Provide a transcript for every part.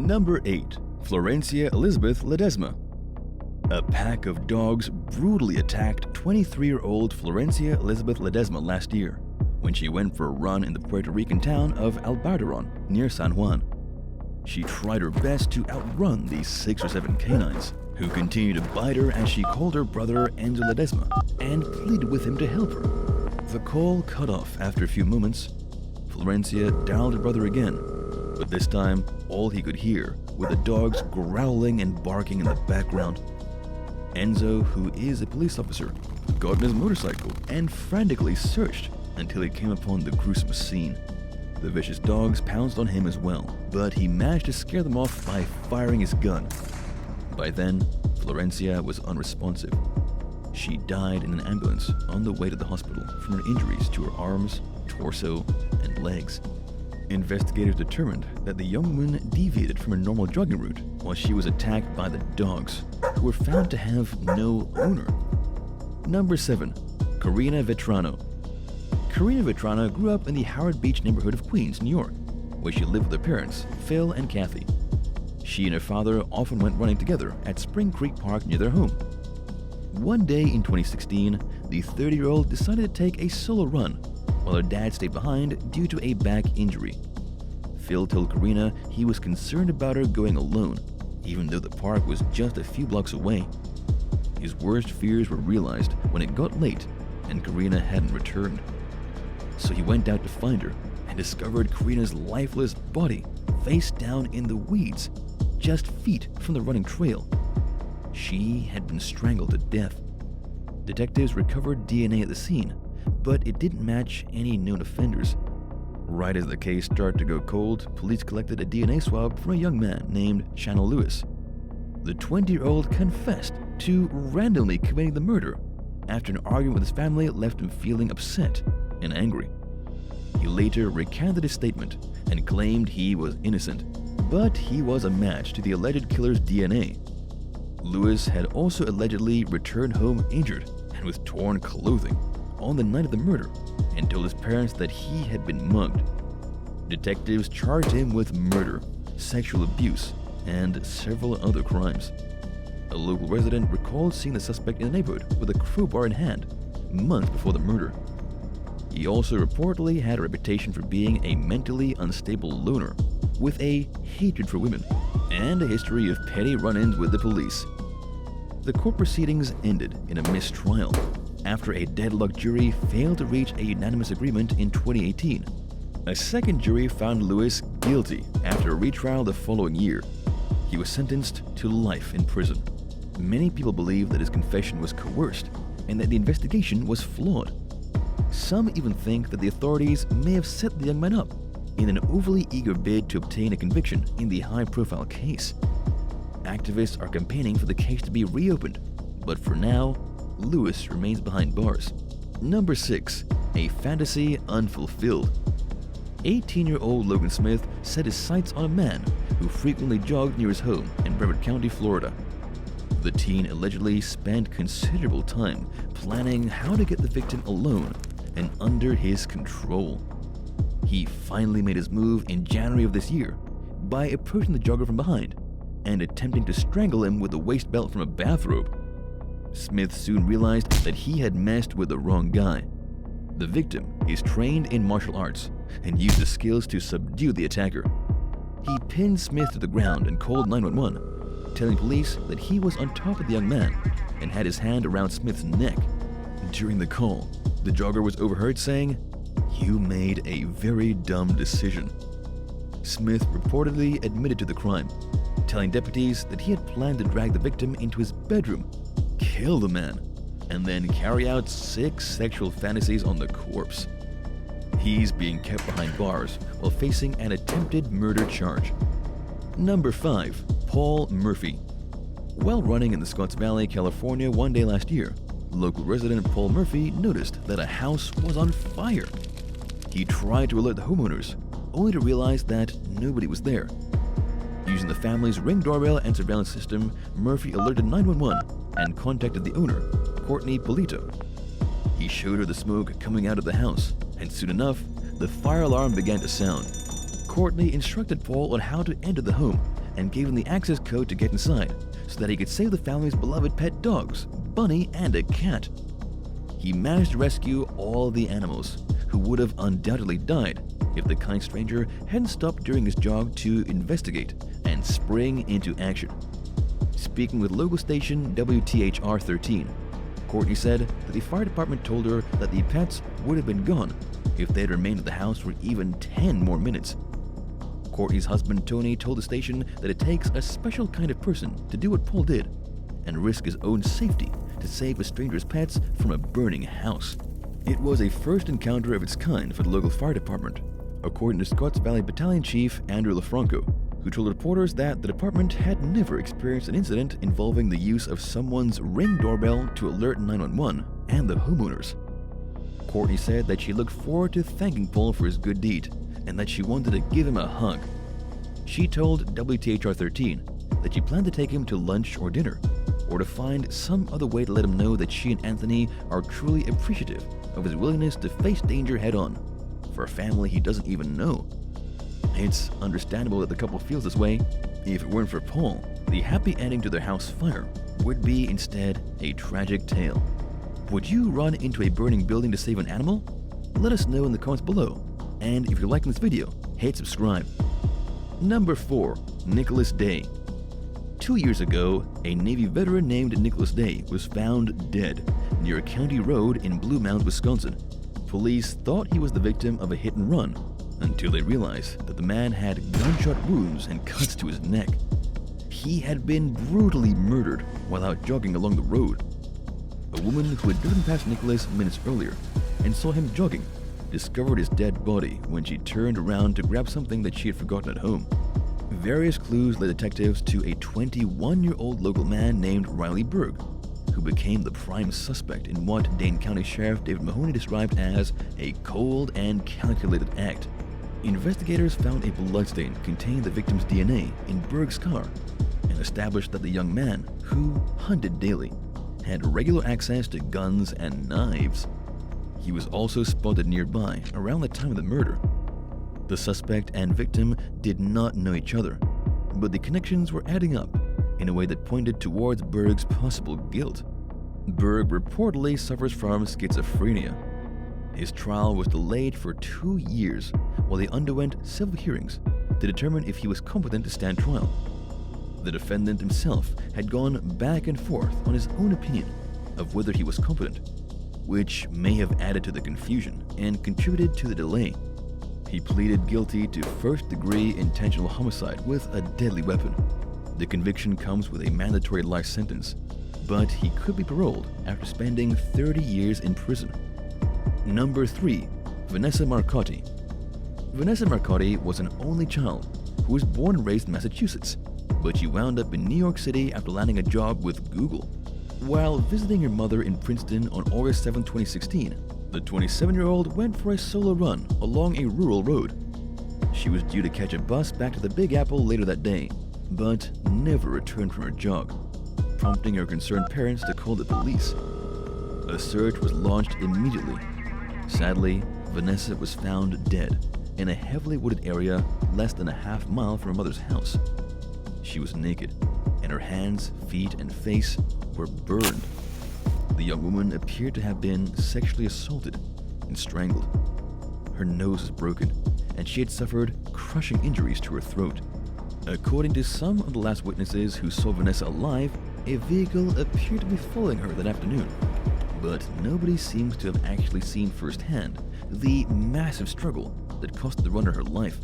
Number 8. Florencia Elizabeth Ledesma. A pack of dogs brutally attacked 23-year-old Florencia Elizabeth Ledesma last year when she went for a run in the Puerto Rican town of Albardaron near San Juan. She tried her best to outrun these 6 or 7 canines, who continued to bite her as she called her brother Enzo Ledesma and pleaded with him to help her. The call cut off after a few moments. Florencia dialed her brother again, but this time all he could hear were the dogs growling and barking in the background. Enzo, who is a police officer, got on his motorcycle and frantically searched until he came upon the gruesome scene. The vicious dogs pounced on him as well, but he managed to scare them off by firing his gun. By then, Florencia was unresponsive. She died in an ambulance on the way to the hospital from her injuries to her arms, torso, and legs. Investigators determined that the young woman deviated from her normal jogging route while she was attacked by the dogs, who were found to have no owner. Number 7. KARINA VETRANO. KARINA VETRANO grew up in the Howard Beach neighborhood of Queens, New York, where she lived with her parents, Phil and Kathy. She and her father often went running together at Spring Creek Park near their home. One day in 2016, the 30-year-old decided to take a solo run, while her dad stayed behind due to a back injury. Phil told KARINA he was concerned about her going alone, even though the park was just a few blocks away. His worst fears were realized when it got late and KARINA hadn't returned. So he went out to find her and discovered KARINA's lifeless body face down in the weeds, just feet from the running trail. She had been strangled to death. Detectives recovered DNA at the scene, but it didn't match any known offenders. Right as the case started to go cold, police collected a DNA swab from a young man named Channel Lewis. The 20-year-old confessed to randomly committing the murder after an argument with his family left him feeling upset and angry. He later recanted his statement and claimed he was innocent, but he was a match to the alleged killer's DNA. Lewis had also allegedly returned home injured and with torn clothing on the night of the murder and told his parents that he had been mugged. Detectives charged him with murder, sexual abuse, and several other crimes. A local resident recalled seeing the suspect in the neighborhood with a crowbar in hand months before the murder. He also reportedly had a reputation for being a mentally unstable loner with a hatred for women and a history of petty run-ins with the police. The court proceedings ended in a mistrial after a deadlocked jury failed to reach a unanimous agreement in 2018. A second jury found Lewis guilty after a retrial the following year. He was sentenced to life in prison. Many people believe that his confession was coerced and that the investigation was flawed. Some even think that the authorities may have set the young man up in an overly eager bid to obtain a conviction in the high-profile case. Activists are campaigning for the case to be reopened, but for now, Lewis remains behind bars. Number 6. A fantasy unfulfilled. 18-year-old Logan Smith set his sights on a man who frequently jogged near his home in Brevard County, Florida. The teen allegedly spent considerable time planning how to get the victim alone and under his control. He finally made his move in January of this year by approaching the jogger from behind and attempting to strangle him with a waist belt from a bathrobe. Smith soon realized that he had messed with the wrong guy. The victim is trained in martial arts and used his skills to subdue the attacker. He pinned Smith to the ground and called 911, telling police that he was on top of the young man and had his hand around Smith's neck. During the call, the jogger was overheard saying, "You made a very dumb decision." Smith reportedly admitted to the crime, telling deputies that he had planned to drag the victim into his bedroom, kill the man, and then carry out 6 sexual fantasies on the corpse. He's being kept behind bars while facing an attempted murder charge. Number 5. Paul Murphy. While running in the Scotts Valley, California one day last year, local resident Paul Murphy noticed that a house was on fire. He tried to alert the homeowners, only to realize that nobody was there. Using the family's Ring doorbell and surveillance system, Murphy alerted 911 and contacted the owner, Courtney Polito. He showed her the smoke coming out of the house, and soon enough, the fire alarm began to sound. Courtney instructed Paul on how to enter the home and gave him the access code to get inside so that he could save the family's beloved pet dogs, Bunny and a cat. He managed to rescue all the animals, who would have undoubtedly died if the kind stranger hadn't stopped during his jog to investigate and spring into action. Speaking with local station WTHR 13, Courtney said that the fire department told her that the pets would have been gone if they had remained at the house for even 10 more minutes. Courtney's husband Tony told the station that it takes a special kind of person to do what Paul did and risk his own safety to save a stranger's pets from a burning house. It was a first encounter of its kind for the local fire department, according to Scotts Valley Battalion Chief Andrew LaFranco, who told reporters that the department had never experienced an incident involving the use of someone's Ring doorbell to alert 911 and the homeowners. Courtney said that she looked forward to thanking Paul for his good deed and that she wanted to give him a hug. She told WTHR 13 that she planned to take him to lunch or dinner, or to find some other way to let him know that she and Anthony are truly appreciative of his willingness to face danger head-on for a family he doesn't even know. It's understandable that the couple feels this way. If it weren't for Paul, the happy ending to their house fire would be instead a tragic tale. Would you run into a burning building to save an animal? Let us know in the comments below. And if you're liking this video, hit subscribe. Number 4. Nicholas Day. 2 years ago, a Navy veteran named Nicholas Day was found dead near a county road in Blue Mound, Wisconsin. Police thought he was the victim of a hit and run until they realized that the man had gunshot wounds and cuts to his neck. He had been brutally murdered while out jogging along the road. A woman who had driven past Nicholas minutes earlier and saw him jogging discovered his dead body when she turned around to grab something that she had forgotten at home. Various clues led detectives to a 21-year-old local man named Riley Berg, who became the prime suspect in what Dane County Sheriff David Mahoney described as a cold and calculated act. Investigators found a bloodstain containing the victim's DNA in Berg's car and established that the young man, who hunted daily, had regular access to guns and knives. He was also spotted nearby around the time of the murder. The suspect and victim did not know each other, but the connections were adding up in a way that pointed towards Berg's possible guilt. Berg reportedly suffers from schizophrenia. His trial was delayed for 2 years while they underwent several hearings to determine if he was competent to stand trial. The defendant himself had gone back and forth on his own opinion of whether he was competent, which may have added to the confusion and contributed to the delay. He pleaded guilty to first-degree intentional homicide with a deadly weapon. The conviction comes with a mandatory life sentence, but he could be paroled after spending 30 years in prison. Number 3. Vanessa Marcotte. Vanessa Marcotte was an only child who was born and raised in Massachusetts, but she wound up in New York City after landing a job with Google. While visiting her mother in Princeton on August 7, 2016, the 27-year-old went for a solo run along a rural road. She was due to catch a bus back to the Big Apple later that day, but never returned from her jog, prompting her concerned parents to call the police. A search was launched immediately. Sadly, Vanessa was found dead in a heavily wooded area less than a half mile from her mother's house. She was naked, and her hands, feet, and face were burned. The young woman appeared to have been sexually assaulted and strangled. Her nose was broken, and she had suffered crushing injuries to her throat. According to some of the last witnesses who saw Vanessa alive, a vehicle appeared to be following her that afternoon, but nobody seems to have actually seen firsthand the massive struggle that cost the runner her life.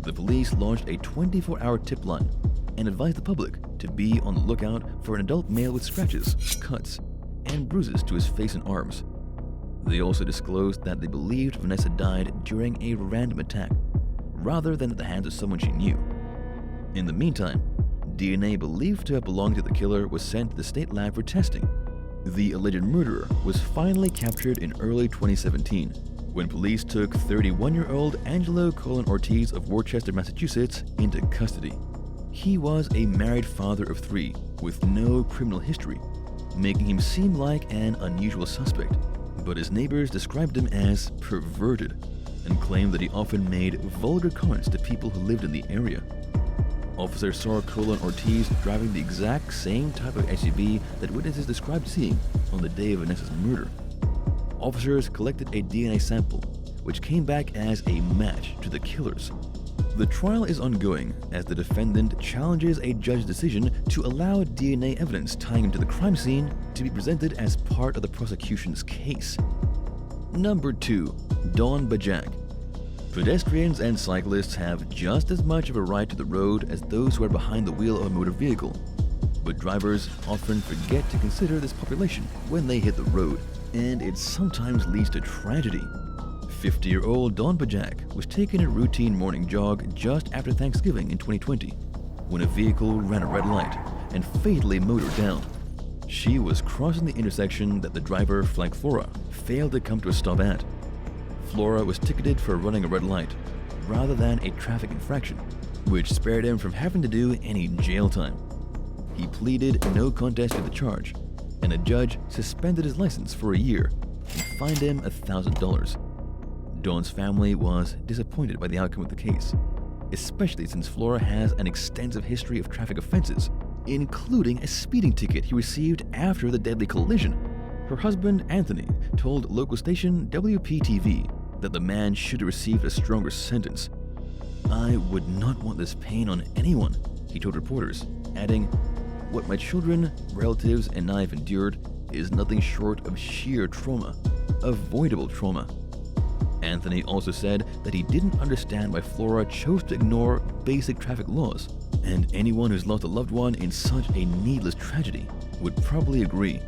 The police launched a 24-hour tip line and advised the public to be on the lookout for an adult male with scratches, cuts, and bruises to his face and arms. They also disclosed that they believed Vanessa died during a random attack, rather than at the hands of someone she knew. In the meantime, DNA believed to have belonged to the killer was sent to the state lab for testing. The alleged murderer was finally captured in early 2017, when police took 31-year-old Angelo Colin Ortiz of Worcester, Massachusetts, into custody. He was a married father of 3 with no criminal history, making him seem like an unusual suspect, but his neighbors described him as perverted and claimed that he often made vulgar comments to people who lived in the area. Officer saw Colin Ortiz driving the exact same type of SUV that witnesses described seeing on the day of Vanessa's murder. Officers collected a DNA sample, which came back as a match to the killers. The trial is ongoing as the defendant challenges a judge's decision to allow DNA evidence tying him to the crime scene to be presented as part of the prosecution's case. Number 2. Dawn Bajak. Pedestrians and cyclists have just as much of a right to the road as those who are behind the wheel of a motor vehicle. But drivers often forget to consider this population when they hit the road, and it sometimes leads to tragedy. 50-year-old Dawn Bajak was taking a routine morning jog just after Thanksgiving in 2020 when a vehicle ran a red light and fatally mowed her down. She was crossing the intersection that the driver, flagged Flora, failed to come to a stop at. Flora was ticketed for running a red light rather than a traffic infraction, which spared him from having to do any jail time. He pleaded no contest to the charge, and a judge suspended his license for a year and fined him $1,000. Dawn's family was disappointed by the outcome of the case, especially since Flora has an extensive history of traffic offenses, including a speeding ticket he received after the deadly collision. Her husband, Anthony, told local station WPTV that the man should have received a stronger sentence. "I would not want this pain on anyone," he told reporters, adding, "What my children, relatives, and I have endured is nothing short of sheer trauma, avoidable trauma." Anthony also said that he didn't understand why Flora chose to ignore basic traffic laws, and anyone who's lost a loved one in such a needless tragedy would probably agree.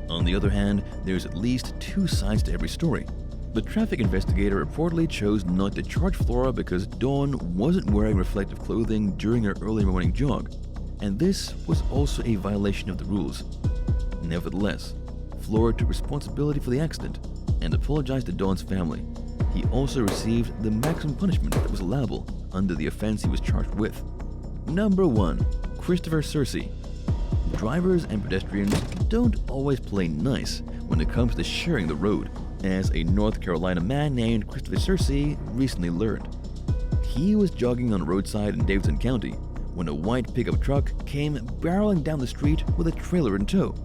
On the other hand, there's at least two sides to every story. The traffic investigator reportedly chose not to charge Flora because Dawn wasn't wearing reflective clothing during her early morning jog, and this was also a violation of the rules. Nevertheless, Flora took responsibility for the accident and apologized to Dawn's family. He also received the maximum punishment that was allowable under the offense he was charged with. Number 1. Christopher CERCE. Drivers and pedestrians don't always play nice when it comes to sharing the road, as a North Carolina man named Christopher CERCE recently learned. He was jogging on a roadside in Davidson County when a white pickup truck came barreling down the street with a trailer in tow.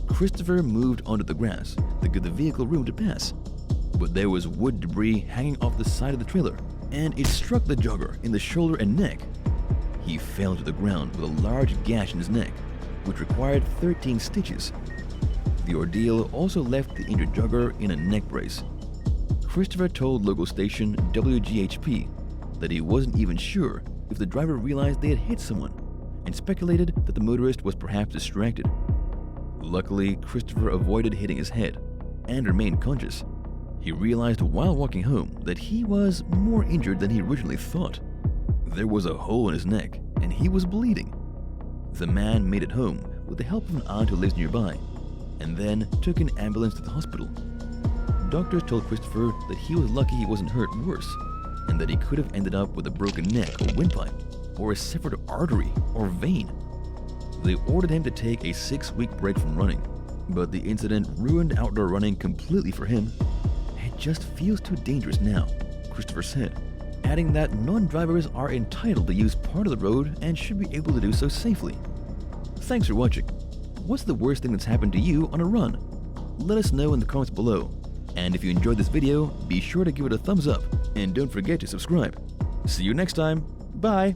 Christopher moved onto the grass to give the vehicle room to pass, but there was wood debris hanging off the side of the trailer, and it struck the jogger in the shoulder and neck. He fell to the ground with a large gash in his neck, which required 13 stitches. The ordeal also left the injured jogger in a neck brace. Christopher told local station WGHP that he wasn't even sure if the driver realized they had hit someone, and speculated that the motorist was perhaps distracted. Luckily, Christopher avoided hitting his head and remained conscious. He realized while walking home that he was more injured than he originally thought. There was a hole in his neck, and he was bleeding. The man made it home with the help of an aunt who lives nearby, and then took an ambulance to the hospital. Doctors told Christopher that he was lucky he wasn't hurt worse, and that he could have ended up with a broken neck or windpipe, or a severed artery or vein. They ordered him to take a 6-week break from running, but the incident ruined outdoor running completely for him. "It just feels too dangerous now," Christopher said, adding that non-drivers are entitled to use part of the road and should be able to do so safely. Thanks for watching. What's the worst thing that's happened to you on a run? Let us know in the comments below. And if you enjoyed this video, be sure to give it a thumbs up and don't forget to subscribe. See you next time. Bye!